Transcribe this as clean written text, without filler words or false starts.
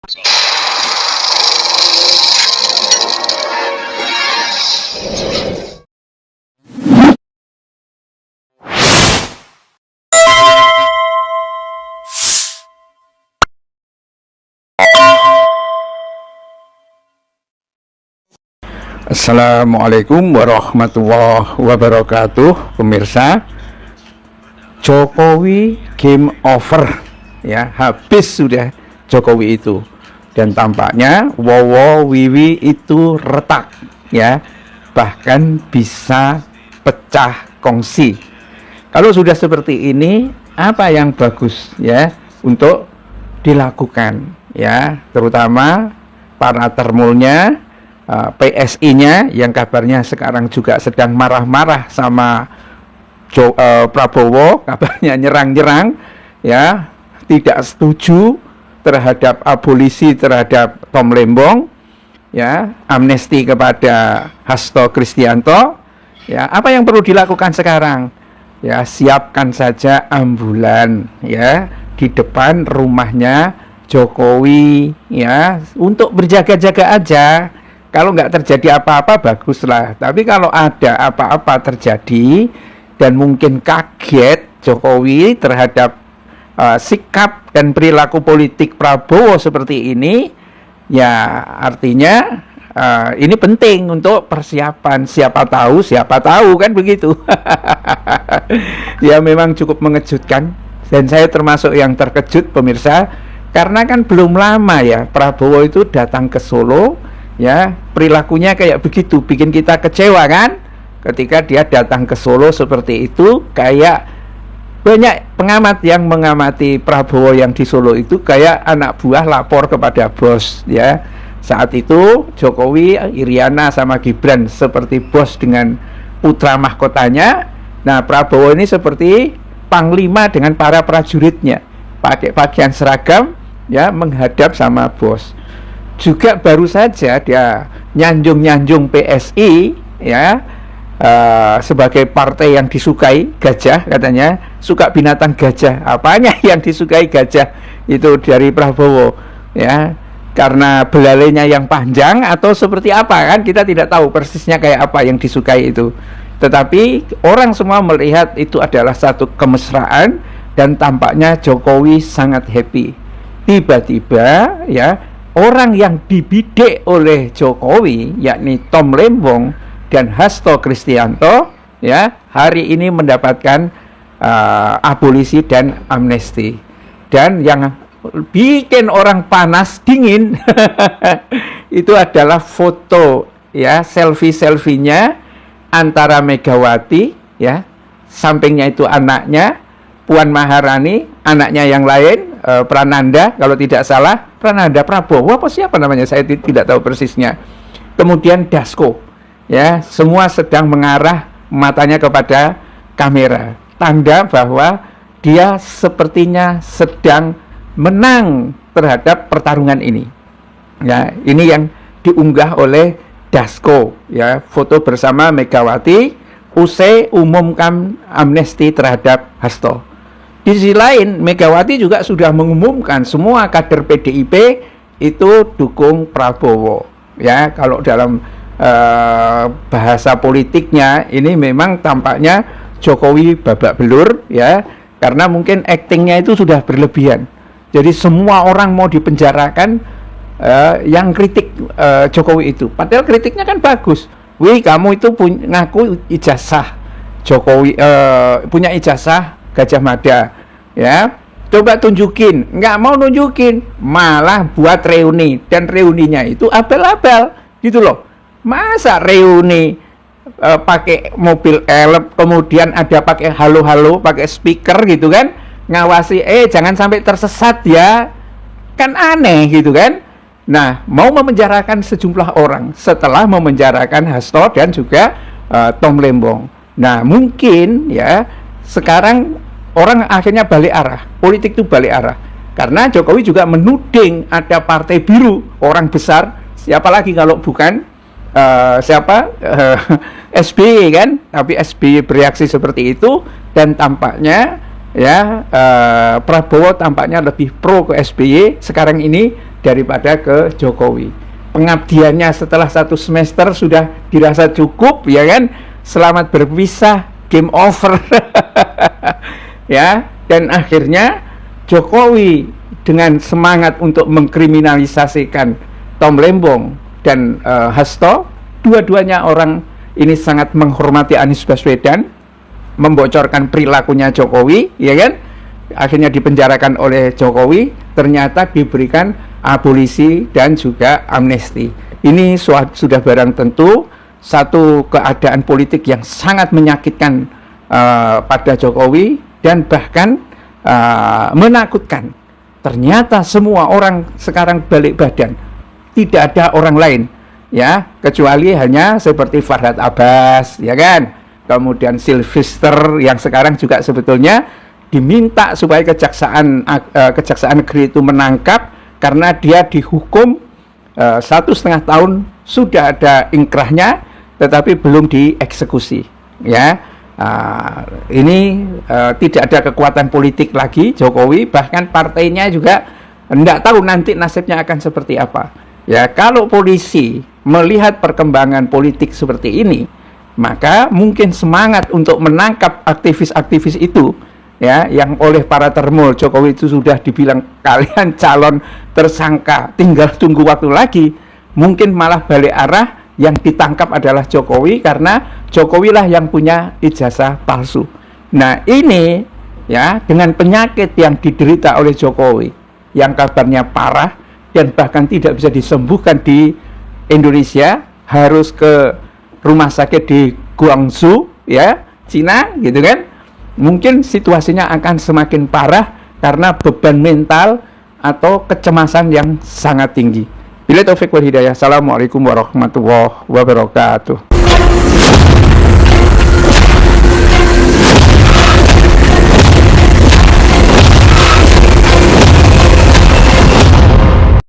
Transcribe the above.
Assalamualaikum warahmatullahi wabarakatuh. Pemirsa, Jokowi game over ya, habis sudah Jokowi itu, dan tampaknya Wowo Wiwi itu retak ya, bahkan bisa pecah kongsi. Kalau sudah seperti ini, apa yang bagus ya untuk dilakukan ya, terutama para termulnya, PSI-nya yang kabarnya sekarang juga sedang marah-marah sama Prabowo, kabarnya nyerang-nyerang ya, tidak setuju terhadap abolisi terhadap Tom Lembong ya, amnesti kepada Hasto Kristianto ya. Apa yang perlu dilakukan sekarang ya? Siapkan saja ambulan ya di depan rumahnya Jokowi ya, untuk berjaga-jaga aja. Kalau nggak terjadi apa-apa baguslah, tapi kalau ada apa-apa terjadi dan mungkin kaget Jokowi terhadap sikap dan perilaku politik Prabowo seperti ini, ya artinya ini penting untuk persiapan. Siapa tahu kan begitu. Ya memang cukup mengejutkan, dan saya termasuk yang terkejut pemirsa, karena kan belum lama ya Prabowo itu datang ke Solo ya, perilakunya kayak begitu, bikin kita kecewa kan. Ketika dia datang ke Solo seperti itu, kayak banyak pengamat yang mengamati Prabowo yang di Solo itu kayak anak buah lapor kepada bos ya. Saat itu Jokowi, Iriana sama Gibran seperti bos dengan putra mahkotanya. Nah, Prabowo ini seperti panglima dengan para prajuritnya, pakai pakaian seragam ya, menghadap sama bos. Juga baru saja dia nyanjung-nyanjung PSI ya, sebagai partai yang disukai gajah, katanya suka binatang gajah. Apanya yang disukai gajah itu dari Prabowo ya, karena belalainya yang panjang atau seperti apa kan, kita tidak tahu persisnya kayak apa yang disukai itu. Tetapi orang semua melihat itu adalah satu kemesraan, dan tampaknya Jokowi sangat happy. Tiba-tiba ya, orang yang dibidik oleh Jokowi, yakni Tom Lembong dan Hasto Kristianto ya, hari ini mendapatkan abolisi dan amnesti. Dan yang bikin orang panas dingin itu adalah foto ya, selfie-selfienya antara Megawati ya, sampingnya itu anaknya Puan Maharani, anaknya yang lain Prananda, kalau tidak salah Prananda Prabowo apa siapa namanya, saya tidak tahu persisnya. Kemudian Dasko ya, semua sedang mengarah matanya kepada kamera, tanda bahwa dia sepertinya sedang menang terhadap pertarungan ini ya. Ini yang diunggah oleh Dasko ya, foto bersama Megawati usai umumkan amnesti terhadap Hasto. Di sisi lain, Megawati juga sudah mengumumkan semua kader PDIP itu dukung Prabowo ya. Kalau dalam bahasa politiknya ini memang tampaknya Jokowi babak belur ya, karena mungkin aktingnya itu sudah berlebihan. Jadi semua orang mau dipenjarakan yang kritik Jokowi itu, padahal kritiknya kan bagus. Wih, kamu itu ngaku ijazah Jokowi, punya ijazah Gajah Mada ya, coba tunjukin. Nggak mau nunjukin, malah buat reuni, dan reuninya itu abal-abal gitu loh. Masa reuni pakai mobil elep, kemudian ada pakai halo-halo, pakai speaker gitu kan, ngawasi jangan sampai tersesat ya, kan aneh gitu kan. Nah, mau memenjarakan sejumlah orang setelah memenjarakan Hasto dan juga Tom Lembong. Nah, mungkin ya sekarang orang akhirnya balik arah, politik itu balik arah, karena Jokowi juga menuding ada partai biru, orang besar, siapa lagi kalau bukan SBY kan. Tapi SBY bereaksi seperti itu, dan tampaknya ya, Prabowo tampaknya lebih pro ke SBY sekarang ini daripada ke Jokowi. Pengabdiannya setelah 1 semester sudah dirasa cukup, ya kan? Selamat berpisah, game over. Ya, dan akhirnya Jokowi dengan semangat untuk mengkriminalisasikan Tom Lembong dan Hasto, dua-duanya orang ini sangat menghormati Anies Baswedan, membocorkan perilakunya Jokowi, ya kan? Akhirnya dipenjarakan oleh Jokowi, ternyata diberikan abolisi dan juga amnesti. Ini sudah barang tentu satu keadaan politik yang sangat menyakitkan pada Jokowi dan bahkan menakutkan. Ternyata semua orang sekarang balik badan, tidak ada orang lain, ya, kecuali hanya seperti Farhad Abbas, ya kan? Kemudian Sylvester yang sekarang juga sebetulnya diminta supaya kejaksaan negeri itu menangkap karena dia dihukum 1,5 tahun, sudah ada ingkrahnya tetapi belum dieksekusi, ya. Ini tidak ada kekuatan politik lagi Jokowi, bahkan partainya juga tidak tahu nanti nasibnya akan seperti apa. Ya, kalau polisi melihat perkembangan politik seperti ini, maka mungkin semangat untuk menangkap aktivis-aktivis itu, ya, yang oleh para termul Jokowi itu sudah dibilang kalian calon tersangka, tinggal tunggu waktu lagi, mungkin malah balik arah, yang ditangkap adalah Jokowi karena Jokowi lah yang punya ijazah palsu. Nah, ini ya, dengan penyakit yang diderita oleh Jokowi yang kabarnya parah dan bahkan tidak bisa disembuhkan di Indonesia, harus ke rumah sakit di Guangzhou, ya, Cina, gitu kan. Mungkin situasinya akan semakin parah karena beban mental atau kecemasan yang sangat tinggi. Bila taufik wal hidayah. Assalamualaikum warahmatullahi wabarakatuh.